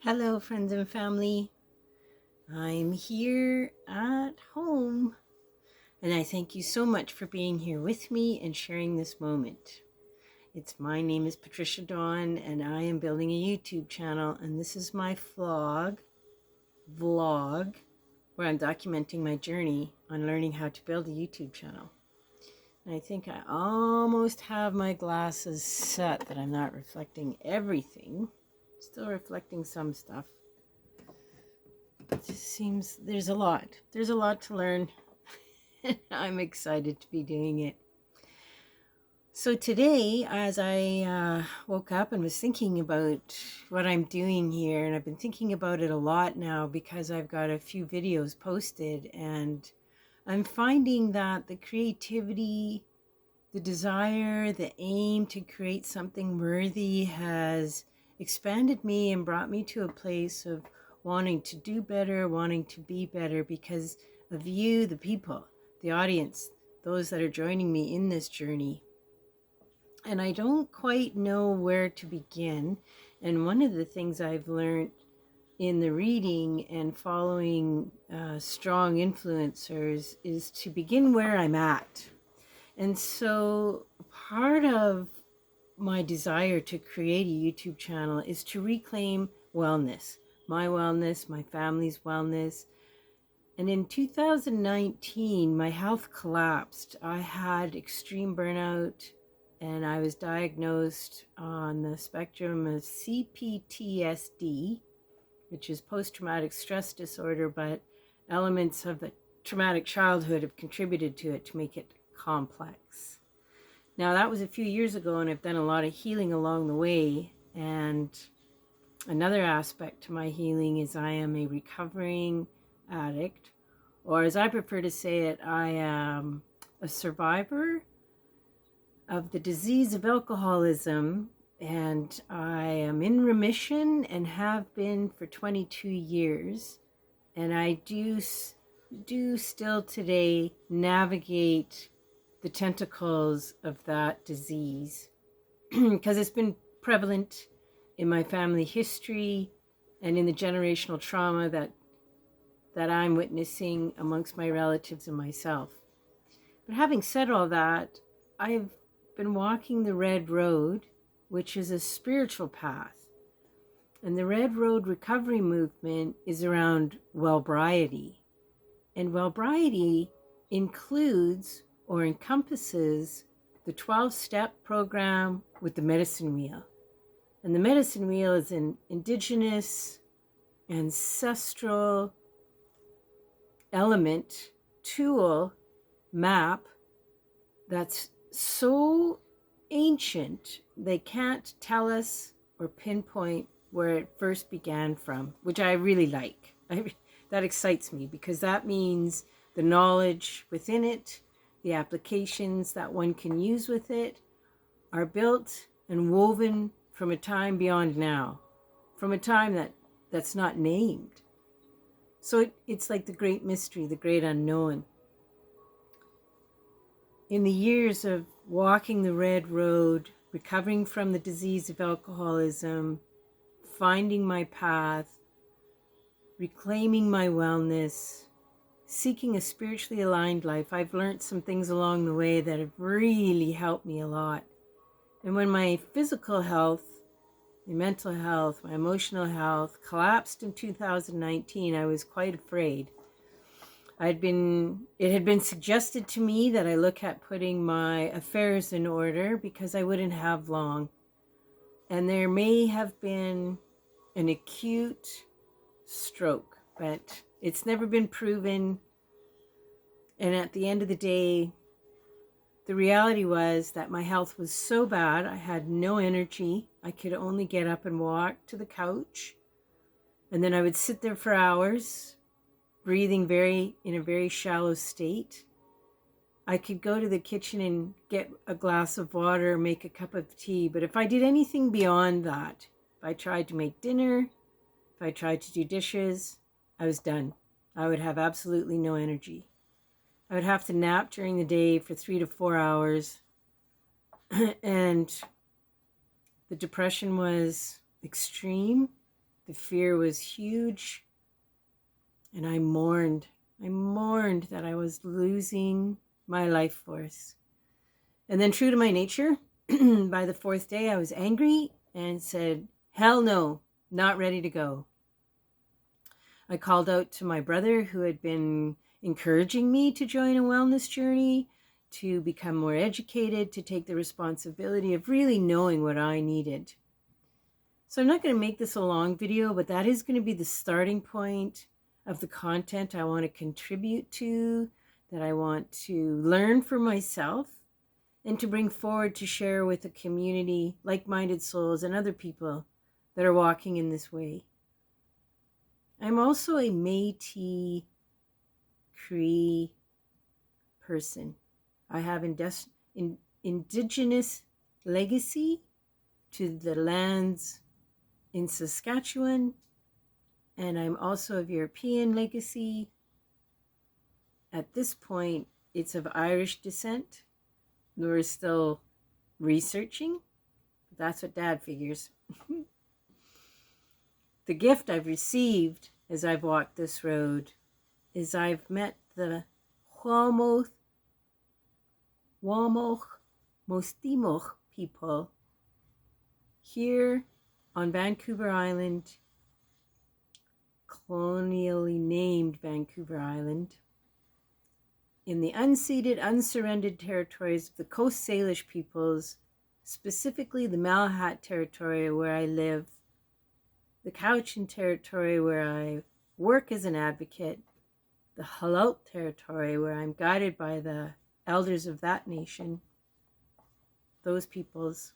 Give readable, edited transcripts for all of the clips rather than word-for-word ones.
Hello, friends and family. I'm here at home, and I thank you so much for being here with me and sharing this moment. My name is Patricia Dawn, and I am building a YouTube channel, and this is my vlog, where I'm documenting my journey on learning how to build a YouTube channel. And I think I almost have my glasses set that I'm not reflecting everything, still reflecting some stuff. It just seems there's a lot to learn. I'm excited to be doing it. So today, as I woke up and was thinking about what I'm doing here, and I've been thinking about it a lot now because I've got a few videos posted, and I'm finding that the creativity, the desire, the aim to create something worthy has expanded me and brought me to a place of wanting to do better, wanting to be better because of you, the people, the audience, those that are joining me in this journey. And I don't quite know where to begin. And one of the things I've learned in the reading and following strong influencers is to begin where I'm at. And so part of my desire to create a YouTube channel is to reclaim wellness, my family's wellness. And in 2019, my health collapsed. I had extreme burnout and I was diagnosed on the spectrum of CPTSD, which is post-traumatic stress disorder, but elements of the traumatic childhood have contributed to it to make it complex. Now, that was a few years ago, and I've done a lot of healing along the way. And another aspect to my healing is I am a recovering addict, or as I prefer to say it, I am a survivor of the disease of alcoholism, and I am in remission and have been for 22 years. And I do still today navigate the tentacles of that disease because it's been prevalent in my family history and in the generational trauma that I'm witnessing amongst my relatives and myself. But having said all that, I've been walking the Red Road, which is a spiritual path. And the Red Road recovery movement is around wellbriety. And wellbriety includes or encompasses the 12-step program with the medicine wheel. And the medicine wheel is an indigenous, ancestral element, tool, map that's so ancient they can't tell us or pinpoint where it first began from, which I really like. That excites me because that means the knowledge within it, the applications that one can use with it, are built and woven from a time beyond now, from a time that's not named. So it's like the great mystery, the great unknown. In the years of walking the Red Road, recovering from the disease of alcoholism, finding my path, reclaiming my wellness, seeking a spiritually aligned life, I've learned some things along the way that have really helped me a lot. And when my physical health, my mental health, my emotional health collapsed in 2019, I was quite afraid. It had been suggested to me that I look at putting my affairs in order because I wouldn't have long. And there may have been an acute stroke, but it's never been proven. And at the end of the day, the reality was that my health was so bad, I had no energy. I could only get up and walk to the couch. And then I would sit there for hours, breathing in a very shallow state. I could go to the kitchen and get a glass of water, make a cup of tea. But if I did anything beyond that, if I tried to make dinner, if I tried to do dishes, I was done. I would have absolutely no energy. I would have to nap during the day for 3 to 4 hours. And the depression was extreme. The fear was huge, and I mourned. I mourned that I was losing my life force. And then, true to my nature, by the fourth day, I was angry and said, hell no, not ready to go. I called out to my brother, who had been encouraging me to join a wellness journey, to become more educated, to take the responsibility of really knowing what I needed. So I'm not going to make this a long video, but that is going to be the starting point of the content I want to contribute to, that I want to learn for myself, and to bring forward to share with a community, like-minded souls and other people that are walking in this way. I'm also a Métis Cree person. I have indigenous legacy to the lands in Saskatchewan, and I'm also of European legacy. At this point, it's of Irish descent. We're still researching. That's what Dad figures. The gift I've received as I've walked this road is I've met the Wamoch Mostimoch people here on Vancouver Island, colonially named Vancouver Island, in the unceded, unsurrendered territories of the Coast Salish peoples, specifically the Malahat territory where I live, the Cowichan territory where I work as an advocate, the Halalt territory where I'm guided by the elders of that nation, those peoples.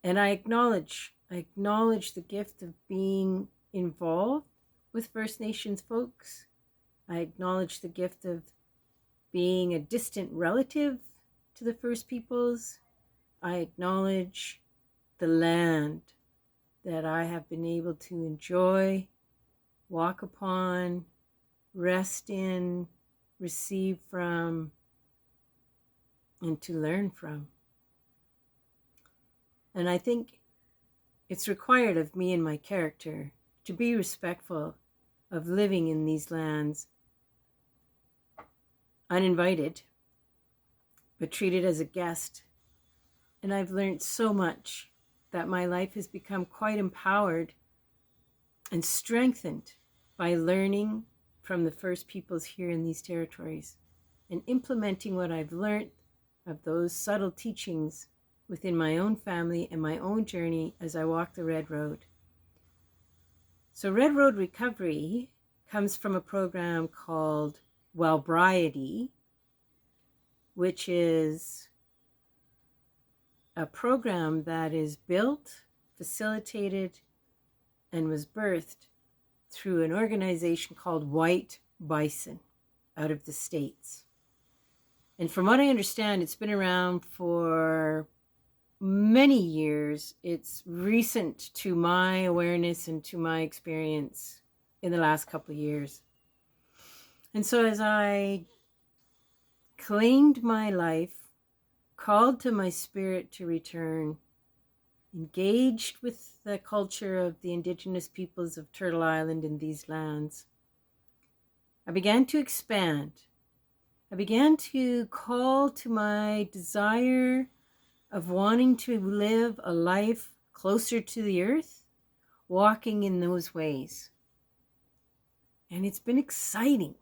And I acknowledge the gift of being involved with First Nations folks. I acknowledge the gift of being a distant relative to the First Peoples. I acknowledge the land that I have been able to enjoy, walk upon, rest in, receive from, and to learn from. And I think it's required of me and my character to be respectful of living in these lands uninvited, but treated as a guest. And I've learned so much that my life has become quite empowered and strengthened by learning from the First Peoples here in these territories and implementing what I've learned of those subtle teachings within my own family and my own journey as I walk the Red Road. So Red Road Recovery comes from a program called Wellbriety, which is a program that is built, facilitated, and was birthed through an organization called White Bison out of the States. And from what I understand, it's been around for many years. It's recent to my awareness and to my experience in the last couple of years. And so as I claimed my life, called to my spirit to return, engaged with the culture of the Indigenous peoples of Turtle Island in these lands, I began to expand. I began to call to my desire of wanting to live a life closer to the earth, walking in those ways. And it's been exciting.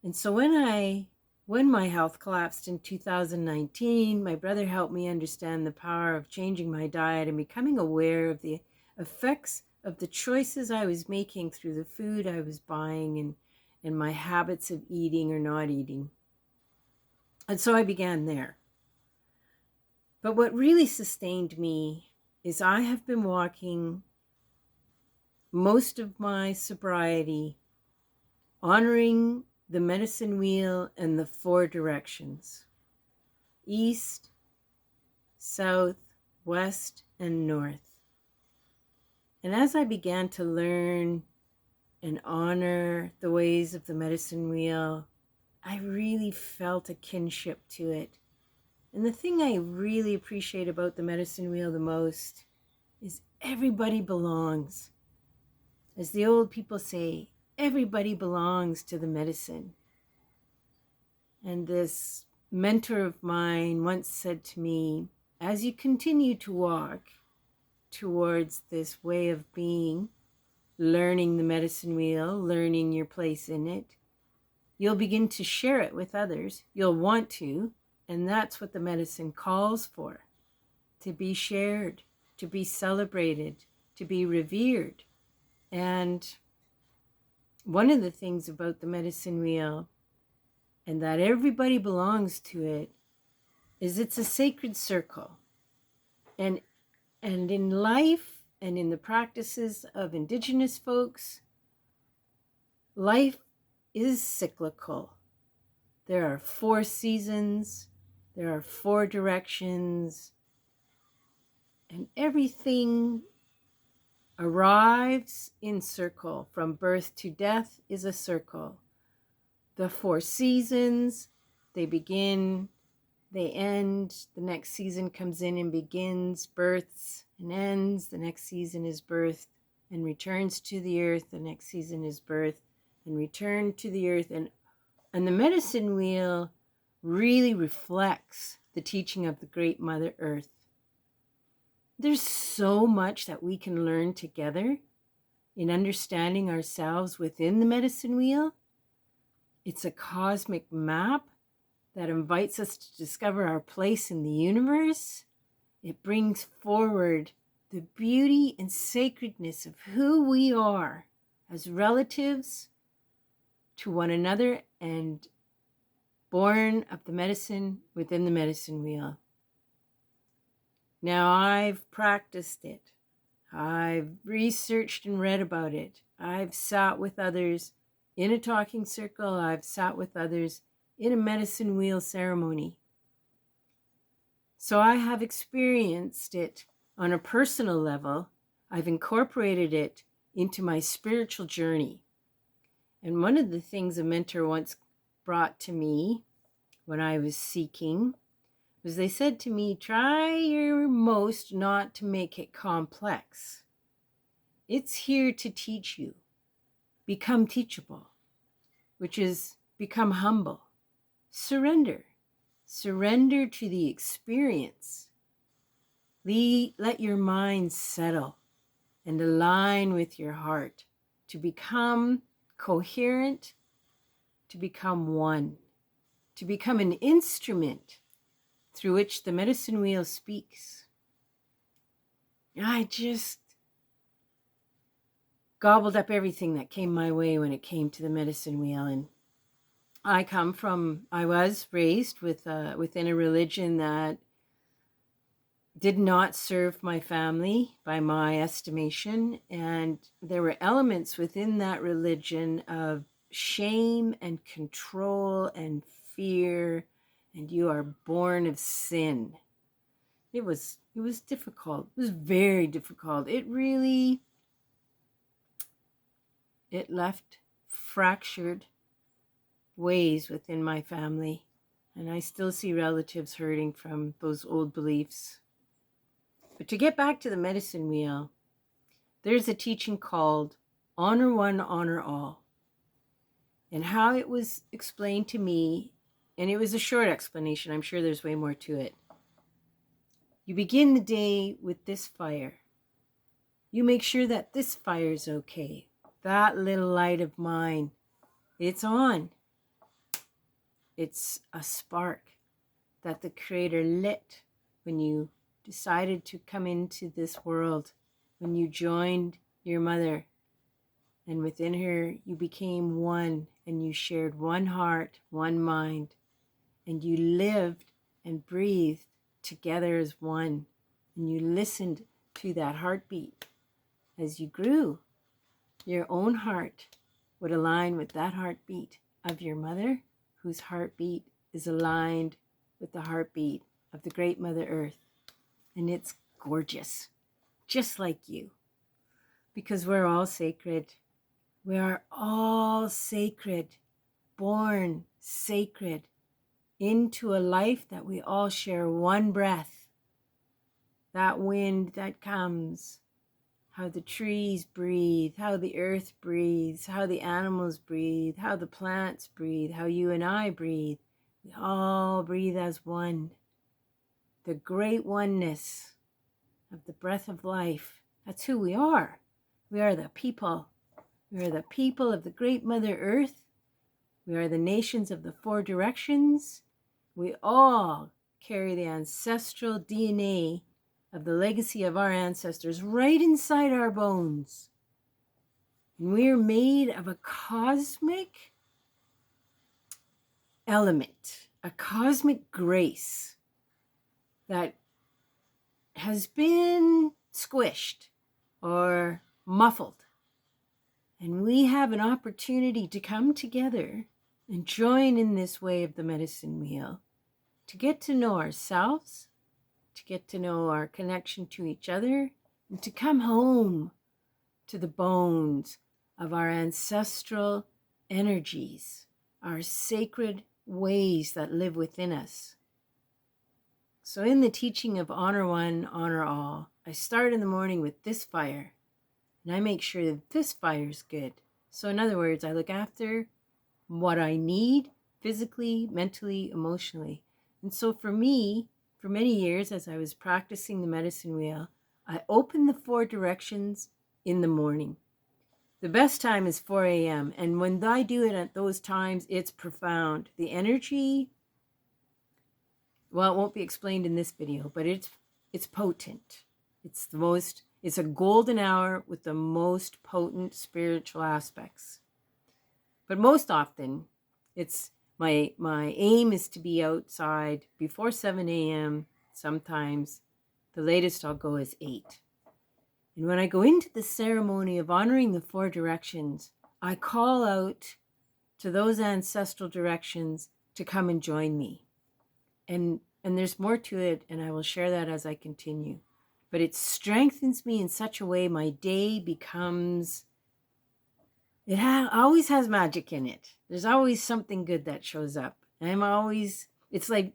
And so when my health collapsed in 2019, my brother helped me understand the power of changing my diet and becoming aware of the effects of the choices I was making through the food I was buying and my habits of eating or not eating. And so I began there. But what really sustained me is I have been walking most of my sobriety honoring the medicine wheel and the 4 directions: east, south, west, and north. And as I began to learn and honor the ways of the medicine wheel, I really felt a kinship to it. And the thing I really appreciate about the medicine wheel the most is everybody belongs. As the old people say, everybody belongs to the medicine. And this mentor of mine once said to me, as you continue to walk towards this way of being, learning the medicine wheel, learning your place in it, you'll begin to share it with others. You'll want to, and that's what the medicine calls for, to be shared, to be celebrated, to be revered. And one of the things about the medicine wheel, and that everybody belongs to it, is it's a sacred circle. And in life and in the practices of Indigenous folks, life is cyclical. There are 4 seasons, there are 4 directions, and everything arrives in circle. From birth to death is a circle. The 4 seasons, they begin, they end, the next season comes in and begins, births and ends, the next season is birth and returns to the earth, the next season is birth and return to the earth. And the medicine wheel really reflects the teaching of the Great Mother Earth. There's so much that we can learn together in understanding ourselves within the medicine wheel. It's a cosmic map that invites us to discover our place in the universe. It brings forward the beauty and sacredness of who we are as relatives to one another and born of the medicine within the medicine wheel. Now, I've practiced it. I've researched and read about it. I've sat with others in a talking circle. I've sat with others in a medicine wheel ceremony. So I have experienced it on a personal level. I've incorporated it into my spiritual journey. And one of the things a mentor once brought to me when I was seeking was they said to me, try your most not to make it complex. It's here to teach you. Become teachable, which is become humble. Surrender. Surrender to the experience. Let your mind settle and align with your heart to become coherent, to become one, to become an instrument through which the medicine wheel speaks. I just gobbled up everything that came my way when it came to the medicine wheel. And I was raised within a religion that did not serve my family by my estimation. And there were elements within that religion of shame and control and fear, and you are born of sin. It was difficult. It was very difficult. It left fractured ways within my family, and I still see relatives hurting from those old beliefs. But to get back to the medicine wheel, there's a teaching called Honor One, Honor All. And how it was explained to me, and it was a short explanation, I'm sure there's way more to it. You begin the day with this fire. You make sure that this fire's okay. That little light of mine, it's on. It's a spark that the Creator lit when you decided to come into this world, when you joined your mother, and within her you became one, and you shared one heart, one mind, and you lived and breathed together as one, and you listened to that heartbeat. As you grew, your own heart would align with that heartbeat of your mother, whose heartbeat is aligned with the heartbeat of the Great Mother Earth. And it's gorgeous, just like you, because we're all sacred. We are all sacred, born sacred into a life that we all share one breath. That wind that comes, how the trees breathe, how the earth breathes, how the animals breathe, how the plants breathe, how you and I breathe. We all breathe as one. The great oneness of the breath of life. That's who we are. We are the people. We are the people of the great Mother Earth. We are the nations of the four directions. We all carry the ancestral DNA of the legacy of our ancestors right inside our bones. And we are made of a cosmic element, a cosmic grace that has been squished or muffled. And we have an opportunity to come together and join in this way of the medicine wheel, to get to know ourselves, to get to know our connection to each other, and to come home to the bones of our ancestral energies, our sacred ways that live within us. So in the teaching of honor one, honor all, I start in the morning with this fire, and I make sure that this fire is good. So in other words, I look after what I need physically, mentally, emotionally. And so for me, for many years, as I was practicing the medicine wheel, I opened the four directions in the morning. The best time is 4 a.m. And when I do it at those times, it's profound. The energy, well, it won't be explained in this video, but it's potent. It's a golden hour with the most potent spiritual aspects. But most often, it's my aim is to be outside before 7 a.m. Sometimes the latest I'll go is 8. And when I go into the ceremony of honoring the four directions, I call out to those ancestral directions to come and join me. And there's more to it, and I will share that as I continue. But it strengthens me in such a way my day becomes, always has magic in it. There's always something good that shows up. It's like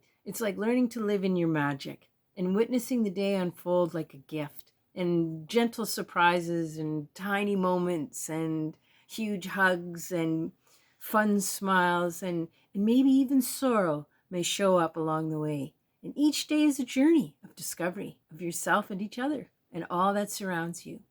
learning to live in your magic and witnessing the day unfold like a gift, and gentle surprises and tiny moments and huge hugs and fun smiles and maybe even sorrow may show up along the way. And each day is a journey of discovery of yourself and each other and all that surrounds you.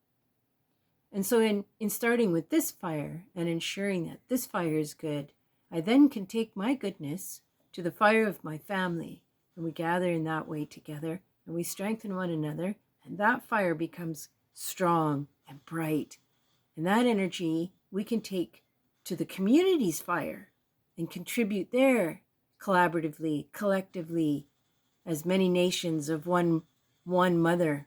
And so in starting with this fire and ensuring that this fire is good, I then can take my goodness to the fire of my family, and we gather in that way together, and we strengthen one another, and that fire becomes strong and bright. And that energy we can take to the community's fire and contribute there collaboratively, collectively, as many nations of one mother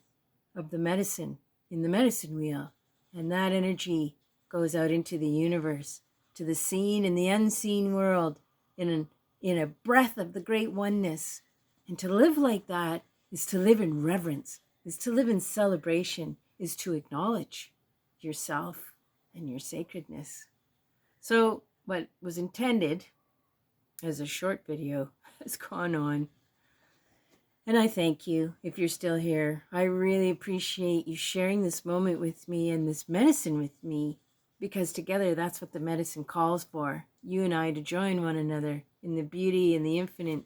of the medicine in the medicine wheel. And that energy goes out into the universe, to the seen and the unseen world, in a breath of the great oneness. And to live like that is to live in reverence, is to live in celebration, is to acknowledge yourself and your sacredness. So what was intended as a short video has gone on. And I thank you if you're still here. I really appreciate you sharing this moment with me and this medicine with me, because together that's what the medicine calls for. You and I to join one another in the beauty and the infinite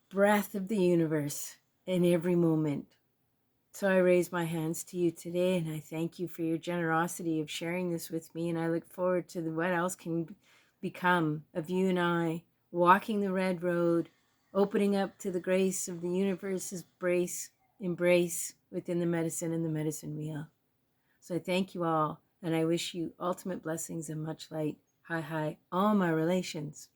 breath of the universe in every moment. So I raise my hands to you today, and I thank you for your generosity of sharing this with me. And I look forward to what else can become of you and I walking the red road, opening up to the grace of the universe's embrace within the medicine and the medicine wheel. So I thank you all, and I wish you ultimate blessings and much light. Hi, all my relations.